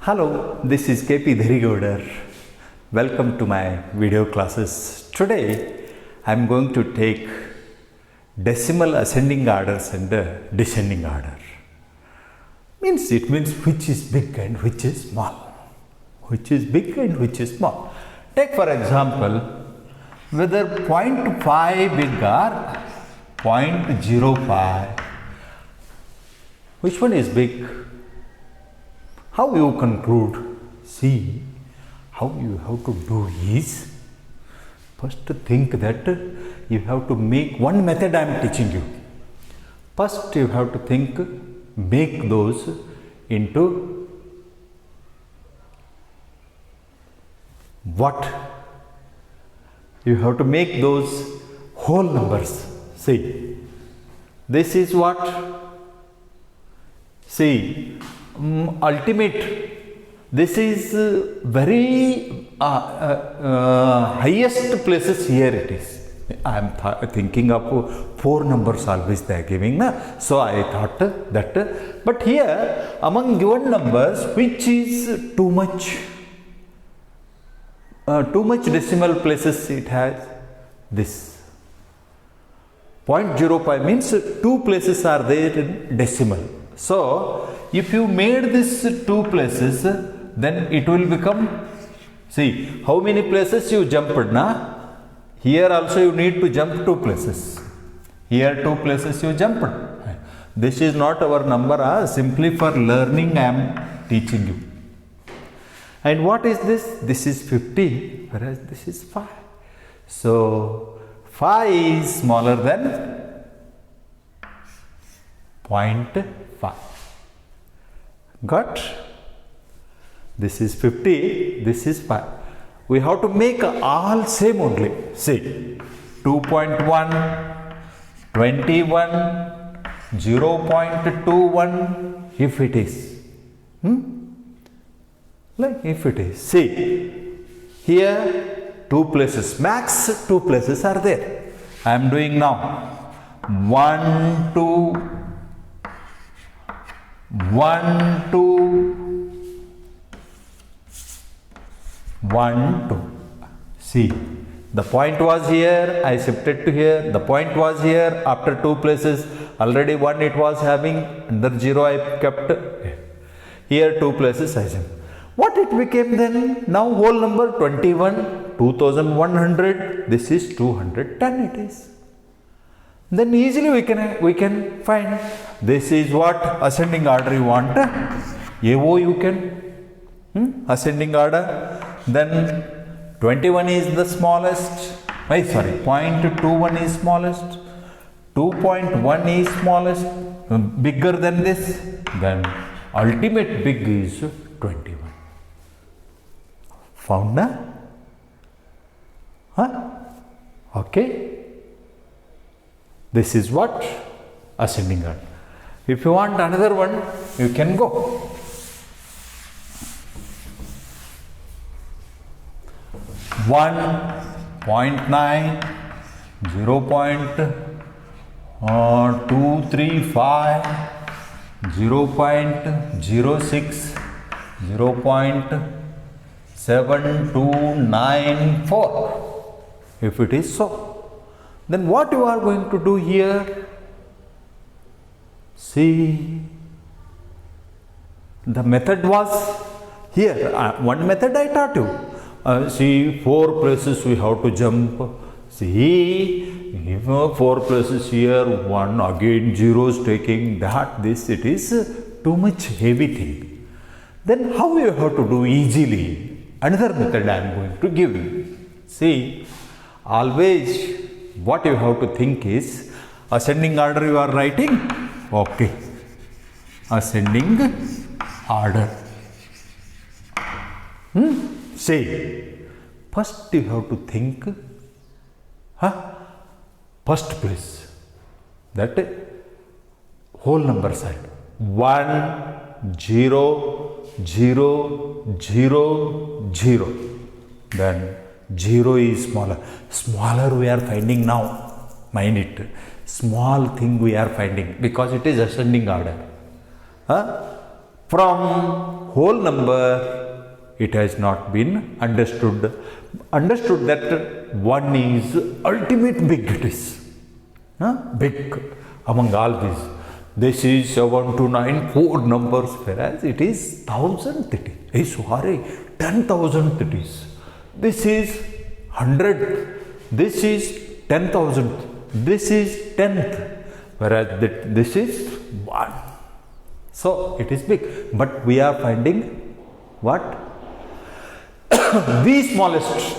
Hello, this is KP Dharigodar. Welcome to my video classes. Today I am going to take decimal ascending orders and descending order. It means which is big and which is small. Which is big and which is small. Take for example, whether 0.5 big or 0.05. Which one is big? How you conclude? See, how you have to do is, first think that you have to make one method I am teaching you. First you have to think, make those into what? You have to make those whole numbers. See, this is what? See, ultimate, this is very highest places here it is. I am thinking of 4 numbers always they are giving, na? So I thought that, but here among given numbers, which is too much decimal places it has? This 0.05 means 2 places are there in decimal. So if you made this 2 places, then it will become, see how many places you jumped, na? Here also you need to jump 2 places. Here 2 places you jumped. This is not our number, simply for learning I am teaching you. And what is this? This is 50, whereas this is 5. So 5 is smaller than 0.5. Got? This is 50, this is 5. We have to make all same only. See, 2.1, 21, 0.21, if it is. Like if it is. See, here 2 places, max 2 places are there. I am doing now 1, 2, 1, 2, 1, 2. See, the point was here, I shifted to here, the point was here, after 2 places, already 1 it was having, under 0 I kept, here 2 places I jumped. What it became then? Now whole number 21, 2100, this is 210 it is. Then easily we can find, this is what ascending order you want. AO you can, ascending order. Then 21 is the smallest, 0.21 is smallest, 2.1 is smallest, bigger than this, then ultimate big is 21. Found, na? Okay. This is what? Ascending order. If you want another one, you can go. 1.9, 0.235, 0.06, 0.7294. If it is so, then what you are going to do here? See, the method was here. One method I taught you. See, 4 places we have to jump. See, 4 places here, 1 again, 0 is taking that, this, it is too much heavy thing. Then how you have to do easily? Another method I am going to give you. See, always what you have to think is, ascending order you are writing? Okay. Ascending order. Say, first you have to think, first place, that whole number side, 1, 0, 0, 0, 0, then 0 is smaller we are finding now, mind it, small thing we are finding because it is ascending order. From whole number, it has not been understood that 1 is ultimate big it is. Big among all these. This is 7 to 9, 4 numbers, whereas it is 1000 it is. Sorry, 10,000 it is. This is 100. This is 10,000. This is 10th, whereas this is 1. So it is big, but we are finding what? The smallest.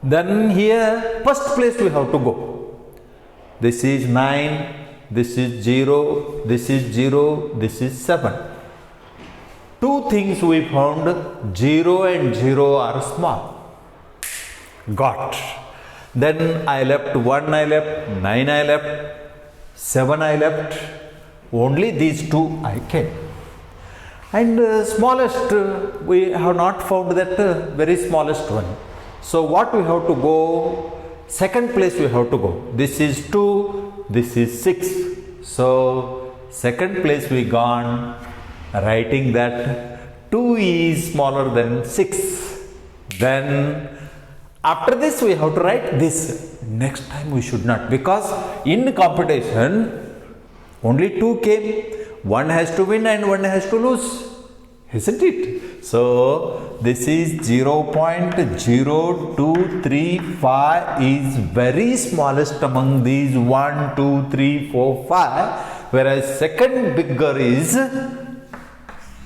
Then here, first place we have to go. This is 9, this is 0, this is 0, this is 7. Two things we found, 0 and 0 are small. Got. Then I left 1, I left 9, I left 7, I left. Only these two I kept. And smallest, we have not found that very smallest one. So what we have to go? Second place we have to go. This is 2, this is 6. So second place we gone, writing that 2 is smaller than 6. Then after this we have to write this. Next time we should not, because in competition only 2 came. One has to win and one has to lose, isn't it? So this is 0.0235 is very smallest among these 1, 2, 3, 4, 5, whereas second bigger is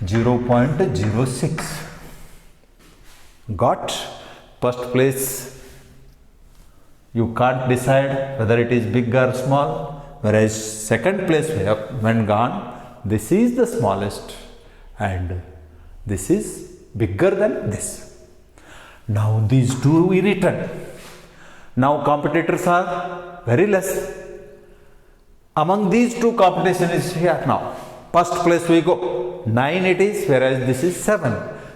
0.06. Got? First place, you can't decide whether it is big or small, whereas second place when gone, this is the smallest and this is bigger than this. Now these two we return. Now competitors are very less. Among these two, competition is here now. First place we go, 9 it is, whereas this is 7.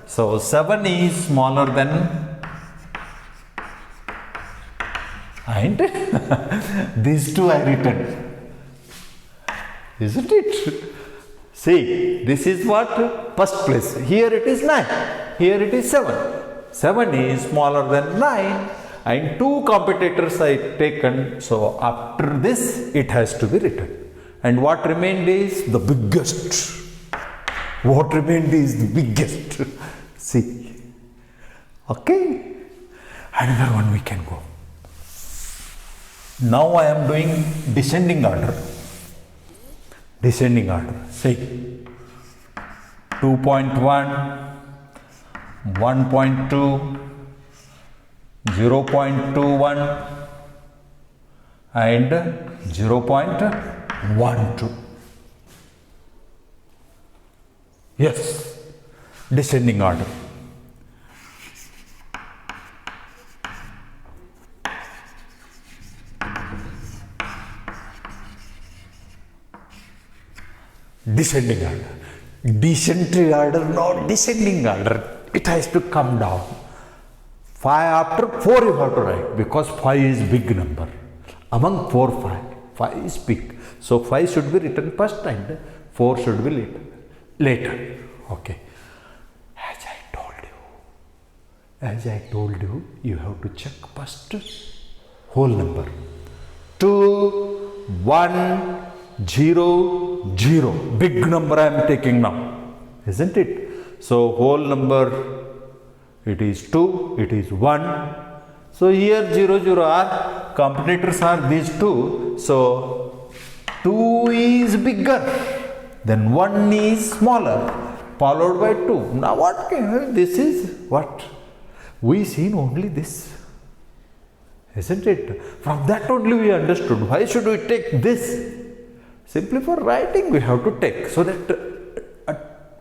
So 7 is smaller than, and these two I return. Isn't it? See, this is what? First place. Here it is 9. Here it is 7. 7 is smaller than 9 and 2 competitors I taken. So after this it has to be written. And what remained is the biggest. What remained is the biggest. See. Okay. Another one we can go. Now I am doing descending order. Descending order. Say 2.1, 1.2, 0.21 and 0.12. Yes, descending order. Descending order. Descending order, not descending order. It has to come down. 5 after 4 you have to write, because 5 is big number. Among 4, 5 is big. So 5 should be written first and 4 should be later. Okay. As I told you, you have to check first whole number. 2, 1, 0, 0. Big number I am taking now. Isn't it? So whole number, it is 2, it is 1. So here 0, 0 are, competitors are these 2. So 2 is bigger, then 1 is smaller, followed by 2. Now what? This is what? We seen only this. Isn't it? From that only we understood. Why should we take this? Simply for writing we have to take, so that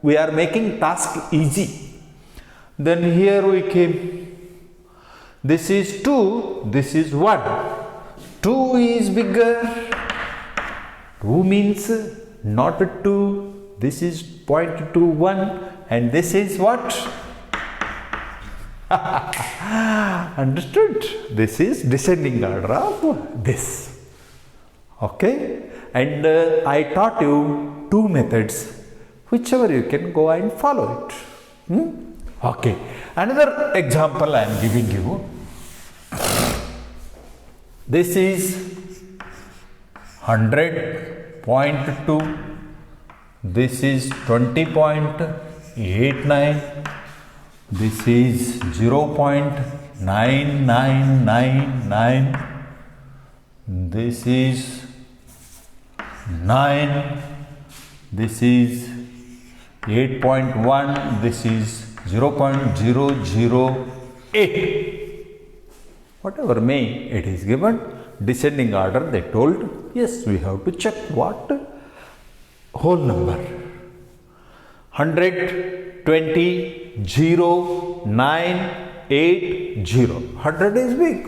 we are making task easy. Then here we came. This is 2, this is 1. 2 is bigger. 2 means not 2. This is 0.21 and this is what? Understood? This is descending order of this. Okay? And I taught you 2 methods whichever you can go and follow it. Okay, another example I am giving you. This is 100.2, this is 20.89, this is 0.9999, this is 9, this is 8.1, this is 0.008. Whatever may it is given, descending order they told. Yes, we have to check what whole number. 100, 20, 0, 9, 8, 0. 100 is big.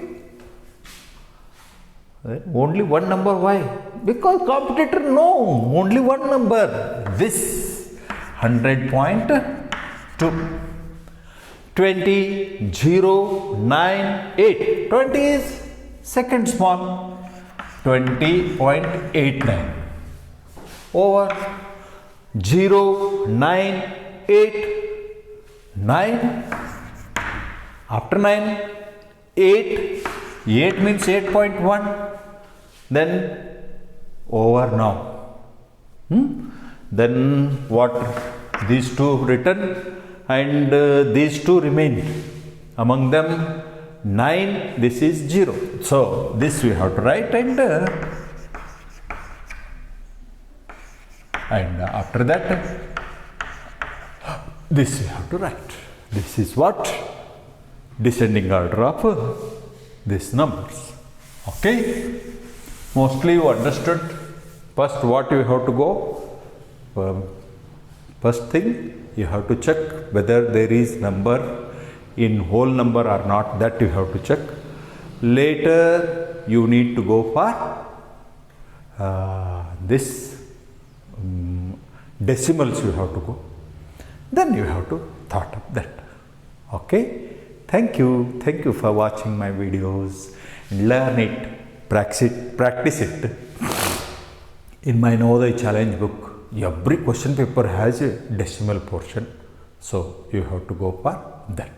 Only one number, why? Because competitor no, only one number. This 100.2. 20, 0, 9, 8. 20 is second small. 20.89 over 0, 9, 8, 9. After 9, 8. 8 means 8.1. Then over now. Then what? These two written and these two remain. Among them 9, this is 0. So this we have to write and after that this we have to write. This is what? Descending order of these numbers. Okay, mostly you understood. First what you have to go, first thing you have to check whether there is number in whole number or not, that you have to check. Later you need to go for this decimals you have to go, then you have to thought of that. Okay, thank you for watching my videos. Learn it, practice it. In my Navodaya challenge book, every question paper has a decimal portion, so you have to go for that.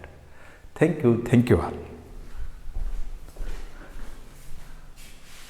Thank you all.